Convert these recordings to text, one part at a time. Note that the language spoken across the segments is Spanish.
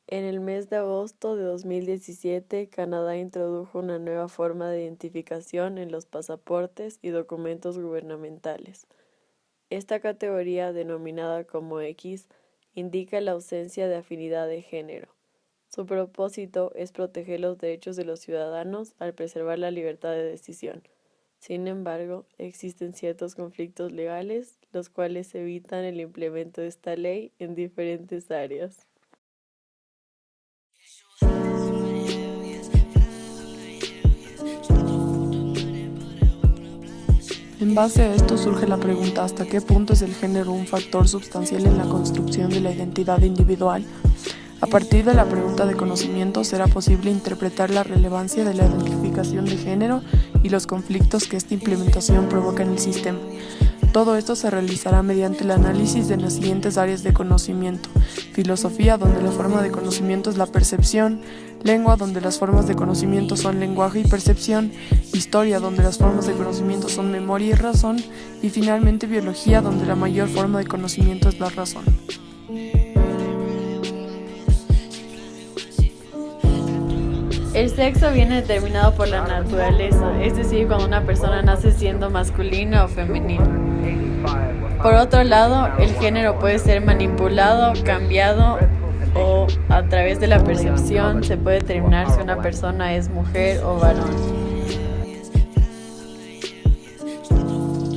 En el mes de agosto de 2017, Canadá introdujo una nueva forma de identificación en los pasaportes y documentos gubernamentales. Esta categoría, denominada como X, indica la ausencia de afinidad de género. Su propósito es proteger los derechos de los ciudadanos al preservar la libertad de decisión. Sin embargo, existen ciertos conflictos legales, los cuales evitan el implemento de esta ley en diferentes áreas. En base a esto surge la pregunta ¿hasta qué punto es el género un factor sustancial en la construcción de la identidad individual? A partir de la pregunta de conocimiento será posible interpretar la relevancia de la identificación de género y los conflictos que esta implementación provoca en el sistema. Todo esto se realizará mediante el análisis de las siguientes áreas de conocimiento: filosofía, donde la forma de conocimiento es la percepción; lengua, donde las formas de conocimiento son lenguaje y percepción; historia, donde las formas de conocimiento son memoria y razón; y finalmente biología, donde la mayor forma de conocimiento es la razón. El sexo viene determinado por la naturaleza, es decir, cuando una persona nace siendo masculino o femenino. Por otro lado, el género puede ser manipulado, cambiado o a través de la percepción se puede determinar si una persona es mujer o varón.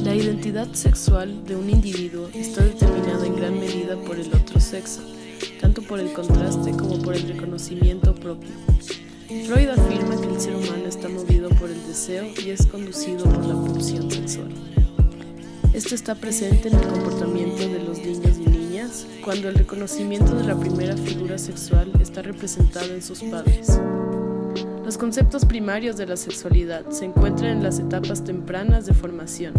La identidad sexual de un individuo está determinada en gran medida por el otro sexo, tanto por el contraste como por el reconocimiento propio. Freud afirma que el ser humano está movido por el deseo y es conducido por la pulsión sexual. Esto está presente en el comportamiento de los niños y niñas cuando el reconocimiento de la primera figura sexual está representado en sus padres. Los conceptos primarios de la sexualidad se encuentran en las etapas tempranas de formación,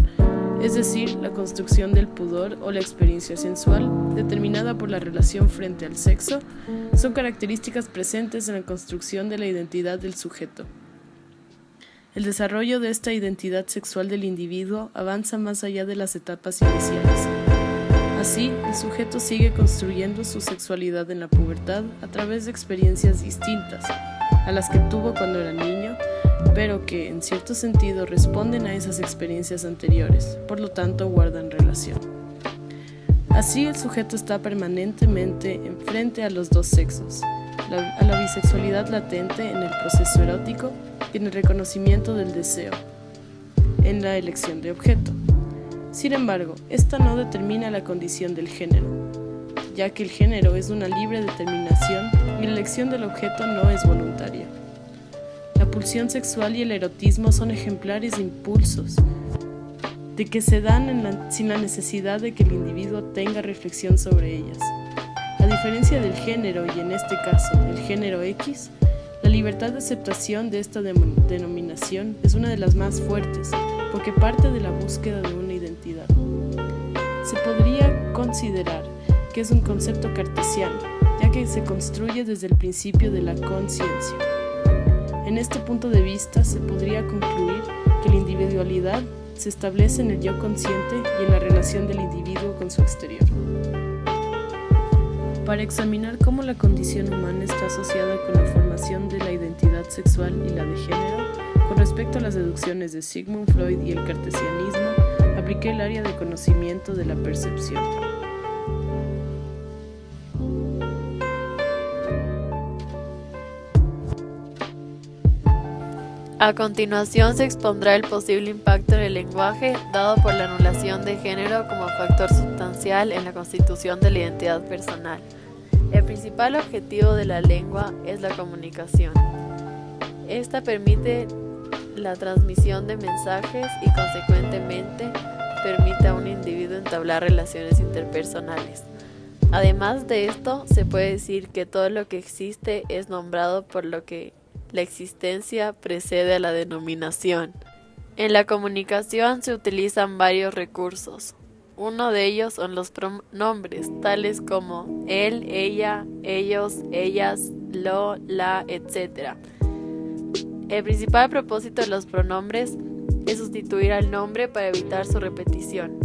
es decir, la construcción del pudor o la experiencia sensual, determinada por la relación frente al sexo, son características presentes en la construcción de la identidad del sujeto. El desarrollo de esta identidad sexual del individuo avanza más allá de las etapas iniciales. Así, el sujeto sigue construyendo su sexualidad en la pubertad a través de experiencias distintas a las que tuvo cuando era niño, pero que, en cierto sentido, responden a esas experiencias anteriores, por lo tanto guardan relación. Así, el sujeto está permanentemente frente a los dos sexos, a la bisexualidad latente en el proceso erótico y en el reconocimiento del deseo, en la elección de objeto. Sin embargo, esta no determina la condición del género, ya que el género es una libre determinación y la elección del objeto no es voluntaria. La pulsión sexual y el erotismo son ejemplares de impulsos de que se dan sin la necesidad de que el individuo tenga reflexión sobre ellas. A diferencia del género, y en este caso el género X, la libertad de aceptación de esta denominación es una de las más fuertes, porque parte de la búsqueda de una identidad. Se podría considerar que es un concepto cartesiano, ya que se construye desde el principio de la conciencia. En este punto de vista se podría concluir que la individualidad se establece en el yo consciente y en la relación del individuo con su exterior. Para examinar cómo la condición humana está asociada con la formación de la identidad sexual y la de género, con respecto a las deducciones de Sigmund Freud y el cartesianismo, apliqué el área de conocimiento de la percepción. A continuación se expondrá el posible impacto en el lenguaje dado por la anulación de género como factor sustancial en la constitución de la identidad personal. El principal objetivo de la lengua es la comunicación. Esta permite la transmisión de mensajes y consecuentemente permite a un individuo entablar relaciones interpersonales. Además de esto, se puede decir que todo lo que existe es nombrado por lo que la existencia precede a la denominación. En la comunicación se utilizan varios recursos. Uno de ellos son los pronombres, tales como él, ella, ellos, ellas, lo, la, etc. El principal propósito de los pronombres es sustituir al nombre para evitar su repetición.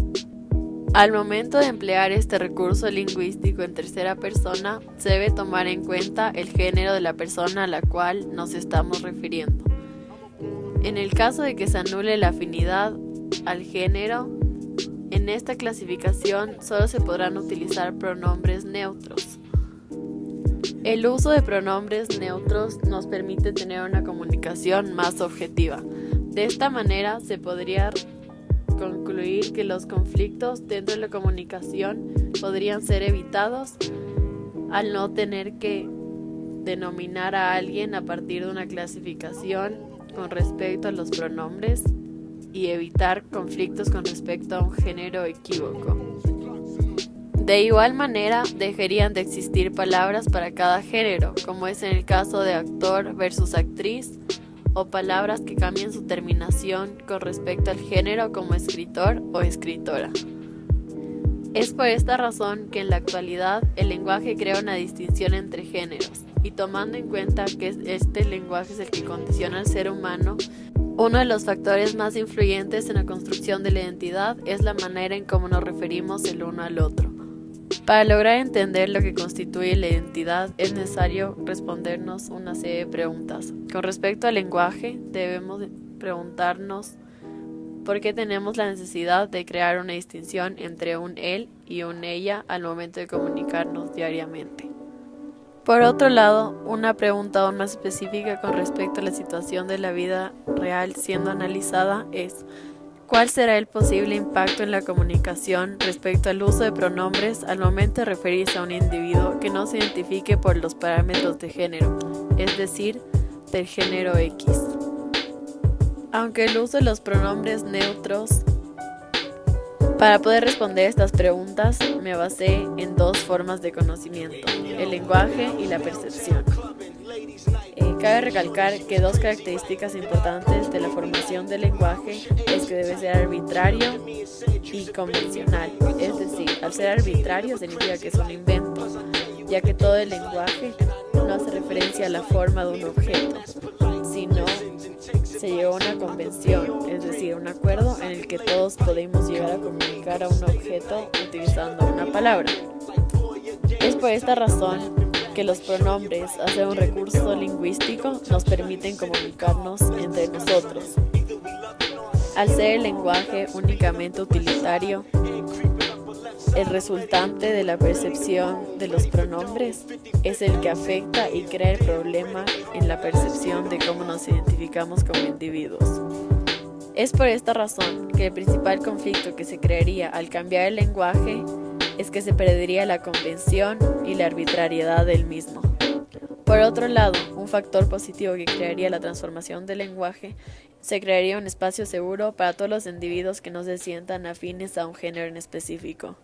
Al momento de emplear este recurso lingüístico en tercera persona, se debe tomar en cuenta el género de la persona a la cual nos estamos refiriendo. En el caso de que se anule la afinidad al género, en esta clasificación solo se podrán utilizar pronombres neutros. El uso de pronombres neutros nos permite tener una comunicación más objetiva. De esta manera se podría concluir que los conflictos dentro de la comunicación podrían ser evitados al no tener que denominar a alguien a partir de una clasificación con respecto a los pronombres y evitar conflictos con respecto a un género equívoco. De igual manera, dejarían de existir palabras para cada género, como es en el caso de actor versus actriz, o palabras que cambien su terminación con respecto al género como escritor o escritora. Es por esta razón que en la actualidad el lenguaje crea una distinción entre géneros, y tomando en cuenta que este lenguaje es el que condiciona al ser humano, uno de los factores más influyentes en la construcción de la identidad es la manera en cómo nos referimos el uno al otro. Para lograr entender lo que constituye la identidad es necesario respondernos una serie de preguntas. Con respecto al lenguaje, debemos preguntarnos por qué tenemos la necesidad de crear una distinción entre un él y un ella al momento de comunicarnos diariamente. Por otro lado, una pregunta aún más específica con respecto a la situación de la vida real siendo analizada es: ¿cuál será el posible impacto en la comunicación respecto al uso de pronombres al momento de referirse a un individuo que no se identifique por los parámetros de género, es decir, del género X? Aunque el uso de los pronombres neutros, para poder responder estas preguntas me basé en dos formas de conocimiento: el lenguaje y la percepción. Cabe recalcar que dos características importantes de la formación del lenguaje es que debe ser arbitrario y convencional. Es decir, al ser arbitrario significa que es un invento, ya que todo el lenguaje no hace referencia a la forma de un objeto, sino se llegó a una convención, es decir, un acuerdo en el que todos podemos llegar a comunicar a un objeto utilizando una palabra. Es por esta razón que los pronombres, al ser un recurso lingüístico, nos permiten comunicarnos entre nosotros. Al ser el lenguaje únicamente utilitario, el resultante de la percepción de los pronombres es el que afecta y crea el problema en la percepción de cómo nos identificamos como individuos. Es por esta razón que el principal conflicto que se crearía al cambiar el lenguaje es que se perdería la convención y la arbitrariedad del mismo. Por otro lado, un factor positivo que crearía la transformación del lenguaje, se crearía un espacio seguro para todos los individuos que no se sientan afines a un género en específico.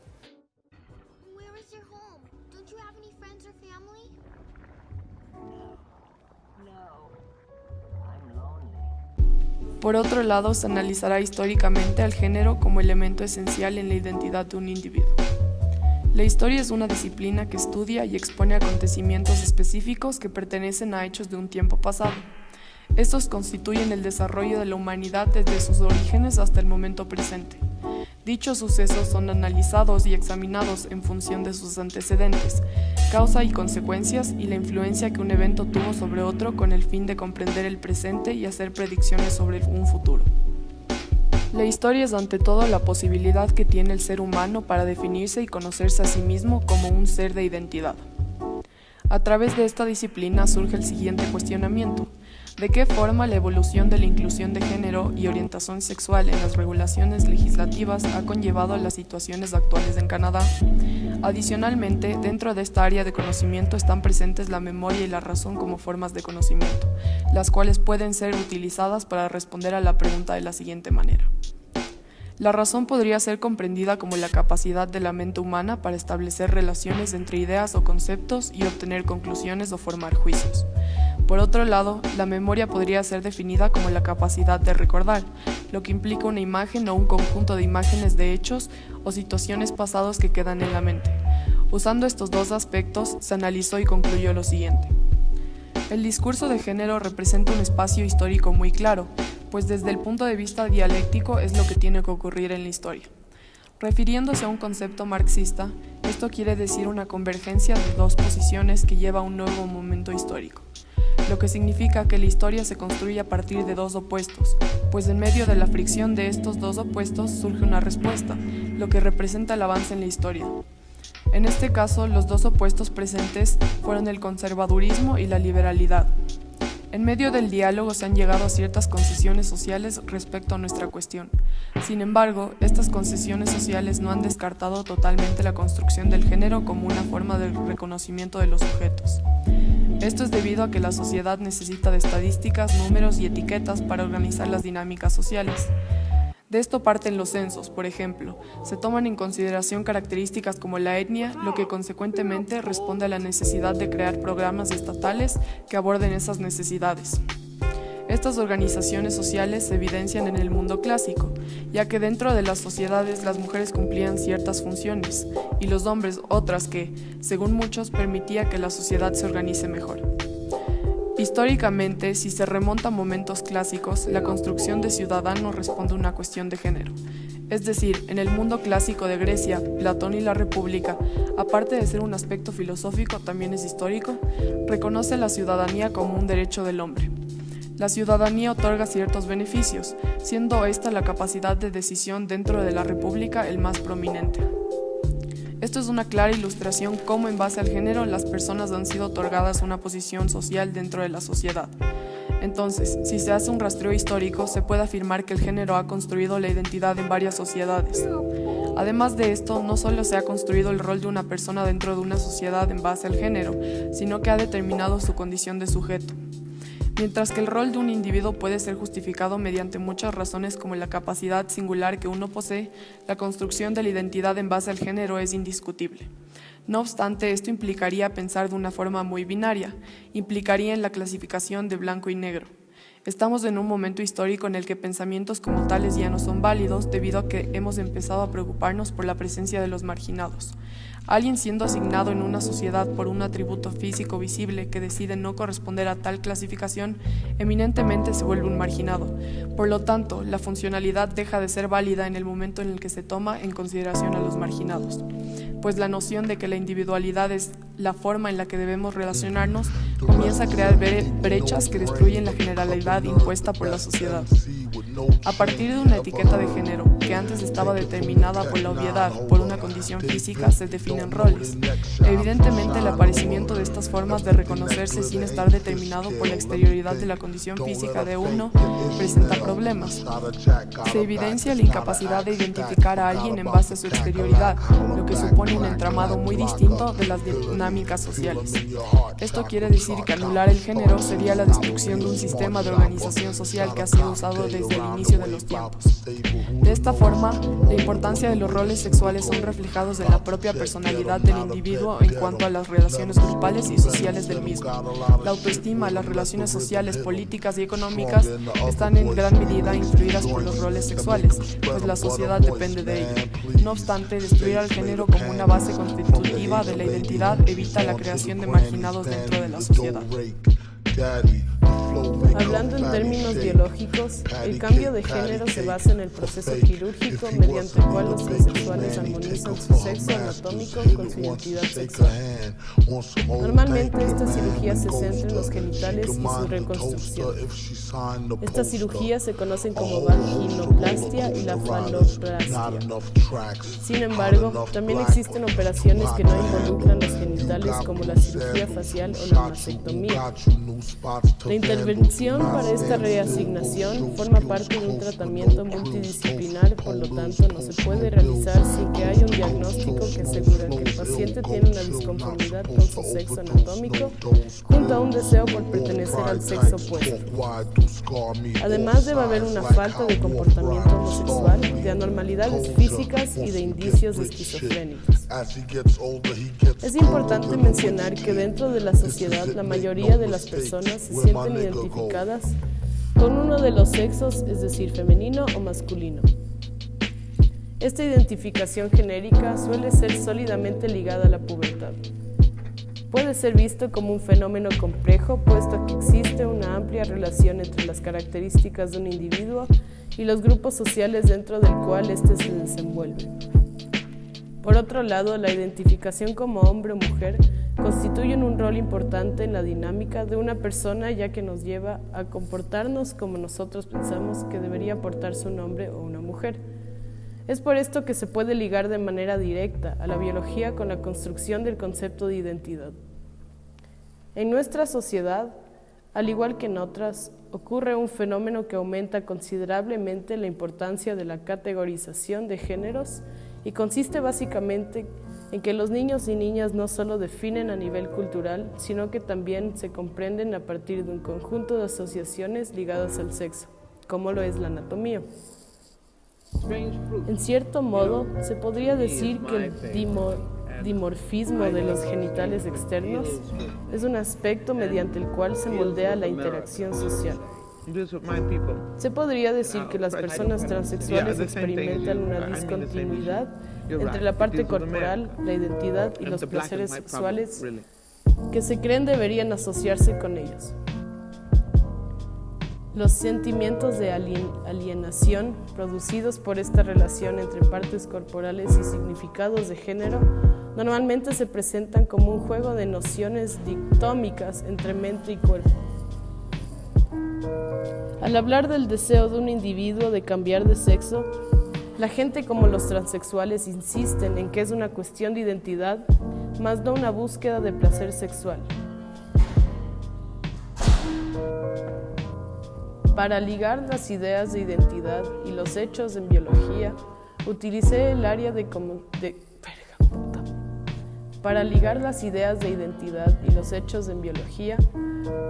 Por otro lado, se analizará históricamente al género como elemento esencial en la identidad de un individuo. La historia es una disciplina que estudia y expone acontecimientos específicos que pertenecen a hechos de un tiempo pasado. Estos constituyen el desarrollo de la humanidad desde sus orígenes hasta el momento presente. Dichos sucesos son analizados y examinados en función de sus antecedentes, causa y consecuencias y la influencia que un evento tuvo sobre otro con el fin de comprender el presente y hacer predicciones sobre un futuro. La historia es ante todo la posibilidad que tiene el ser humano para definirse y conocerse a sí mismo como un ser de identidad. A través de esta disciplina surge el siguiente cuestionamiento: ¿de qué forma la evolución de la inclusión de género y orientación sexual en las regulaciones legislativas ha conllevado a las situaciones actuales en Canadá? Adicionalmente, dentro de esta área de conocimiento están presentes la memoria y la razón como formas de conocimiento, las cuales pueden ser utilizadas para responder a la pregunta de la siguiente manera. La razón podría ser comprendida como la capacidad de la mente humana para establecer relaciones entre ideas o conceptos y obtener conclusiones o formar juicios. Por otro lado, la memoria podría ser definida como la capacidad de recordar, lo que implica una imagen o un conjunto de imágenes de hechos o situaciones pasados que quedan en la mente. Usando estos dos aspectos, se analizó y concluyó lo siguiente. El discurso de género representa un espacio histórico muy claro, pues desde el punto de vista dialéctico es lo que tiene que ocurrir en la historia. Refiriéndose a un concepto marxista, esto quiere decir una convergencia de dos posiciones que lleva a un nuevo momento histórico, lo que significa que la historia se construye a partir de dos opuestos, pues en medio de la fricción de estos dos opuestos surge una respuesta, lo que representa el avance en la historia. En este caso, los dos opuestos presentes fueron el conservadurismo y la liberalidad. En medio del diálogo se han llegado a ciertas concesiones sociales respecto a nuestra cuestión. Sin embargo, estas concesiones sociales no han descartado totalmente la construcción del género como una forma de reconocimiento de los sujetos. Esto es debido a que la sociedad necesita de estadísticas, números y etiquetas para organizar las dinámicas sociales. De esto parten los censos, por ejemplo. Se toman en consideración características como la etnia, lo que consecuentemente responde a la necesidad de crear programas estatales que aborden esas necesidades. Estas organizaciones sociales se evidencian en el mundo clásico, ya que dentro de las sociedades las mujeres cumplían ciertas funciones y los hombres otras que, según muchos, permitía que la sociedad se organice mejor. Históricamente, si se remonta a momentos clásicos, la construcción de ciudadanos responde a una cuestión de género. Es decir, en el mundo clásico de Grecia, Platón y la República, aparte de ser un aspecto filosófico, también es histórico, reconoce la ciudadanía como un derecho del hombre. La ciudadanía otorga ciertos beneficios, siendo esta la capacidad de decisión dentro de la República el más prominente. Esto es una clara ilustración cómo en base al género las personas han sido otorgadas una posición social dentro de la sociedad. Entonces, si se hace un rastreo histórico, se puede afirmar que el género ha construido la identidad en varias sociedades. Además de esto, no solo se ha construido el rol de una persona dentro de una sociedad en base al género, sino que ha determinado su condición de sujeto. Mientras que el rol de un individuo puede ser justificado mediante muchas razones como la capacidad singular que uno posee, la construcción de la identidad en base al género es indiscutible. No obstante, esto implicaría pensar de una forma muy binaria, implicaría en la clasificación de blanco y negro. Estamos en un momento histórico en el que pensamientos como tales ya no son válidos debido a que hemos empezado a preocuparnos por la presencia de los marginados. Alguien siendo asignado en una sociedad por un atributo físico visible que decide no corresponder a tal clasificación, eminentemente se vuelve un marginado. Por lo tanto, la funcionalidad deja de ser válida en el momento en el que se toma en consideración a los marginados, pues la noción de que la individualidad es la forma en la que debemos relacionarnos comienza a crear brechas que destruyen la generalidad impuesta por la sociedad. A partir de una etiqueta de género, que antes estaba determinada por la obviedad, por una condición física, se definen roles. Evidentemente, el aparecimiento de estas formas de reconocerse sin estar determinado por la exterioridad de la condición física de uno presenta problemas. Se evidencia la incapacidad de identificar a alguien en base a su exterioridad, lo que supone un entramado muy distinto de las dinámicas sociales. Esto quiere decir que anular el género sería la destrucción de un sistema de organización social que ha sido usado desde el inicio de los tiempos. De esta forma, la importancia de los roles sexuales son reflejados en la propia personalidad del individuo en cuanto a las relaciones grupales y sociales del mismo. La autoestima, las relaciones sociales, políticas y económicas están en gran medida influidas por los roles sexuales, pues la sociedad depende de ello. No obstante, destruir al género como una base constitutiva de la identidad evita la creación de marginados dentro de la sociedad. Hablando en términos biológicos, el cambio de género se basa en el proceso quirúrgico mediante el cual los transexuales armonizan su sexo anatómico con su identidad sexual. Normalmente esta cirugía se centra en los genitales y su reconstrucción. Estas cirugías se conocen como vaginoplastia y la faloplastia. Sin embargo, también existen operaciones que no involucran los genitales como la cirugía facial o la mastectomía. La intervención para esta reasignación forma parte de un tratamiento multidisciplinar, por lo tanto no se puede realizar sin que haya un diagnóstico que asegure que el paciente tiene una disconformidad con su sexo anatómico junto a un deseo por pertenecer al sexo opuesto. Además debe haber una falta de comportamiento homosexual, de anormalidades físicas y de indicios esquizofrénicos. Es importante mencionar que dentro de la sociedad la mayoría de las personas se sienten identificadas con uno de los sexos, es decir, femenino o masculino. Esta identificación genérica suele ser sólidamente ligada a la pubertad. Puede ser visto como un fenómeno complejo, puesto que existe una amplia relación entre las características de un individuo y los grupos sociales dentro del cual éste se desenvuelve. Por otro lado, la identificación como hombre o mujer constituyen un rol importante en la dinámica de una persona, ya que nos lleva a comportarnos como nosotros pensamos que debería portarse un hombre o una mujer. Es por esto que se puede ligar de manera directa a la biología con la construcción del concepto de identidad. En nuestra sociedad, al igual que en otras, ocurre un fenómeno que aumenta considerablemente la importancia de la categorización de géneros y consiste básicamente en que los niños y niñas no solo definen a nivel cultural, sino que también se comprenden a partir de un conjunto de asociaciones ligadas al sexo, como lo es la anatomía. En cierto modo, se podría decir que el dimorfismo de los genitales externos es un aspecto mediante el cual se moldea la interacción social. Se podría decir que las personas transexuales experimentan una discontinuidad entre la parte corporal, la identidad y los placeres sexuales que se creen deberían asociarse con ellos. Los sentimientos de alienación producidos por esta relación entre partes corporales y significados de género normalmente se presentan como un juego de nociones dicotómicas entre mente y cuerpo. Al hablar del deseo de un individuo de cambiar de sexo, la gente como los transexuales insisten en que es una cuestión de identidad, más no una búsqueda de placer sexual. Para ligar las ideas de identidad y los hechos en biología, utilicé el área Para ligar las ideas de identidad y los hechos en biología,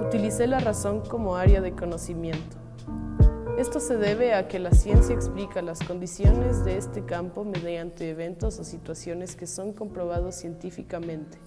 utilicé la razón como área de conocimiento. Esto se debe a que la ciencia explica las condiciones de este campo mediante eventos o situaciones que son comprobados científicamente,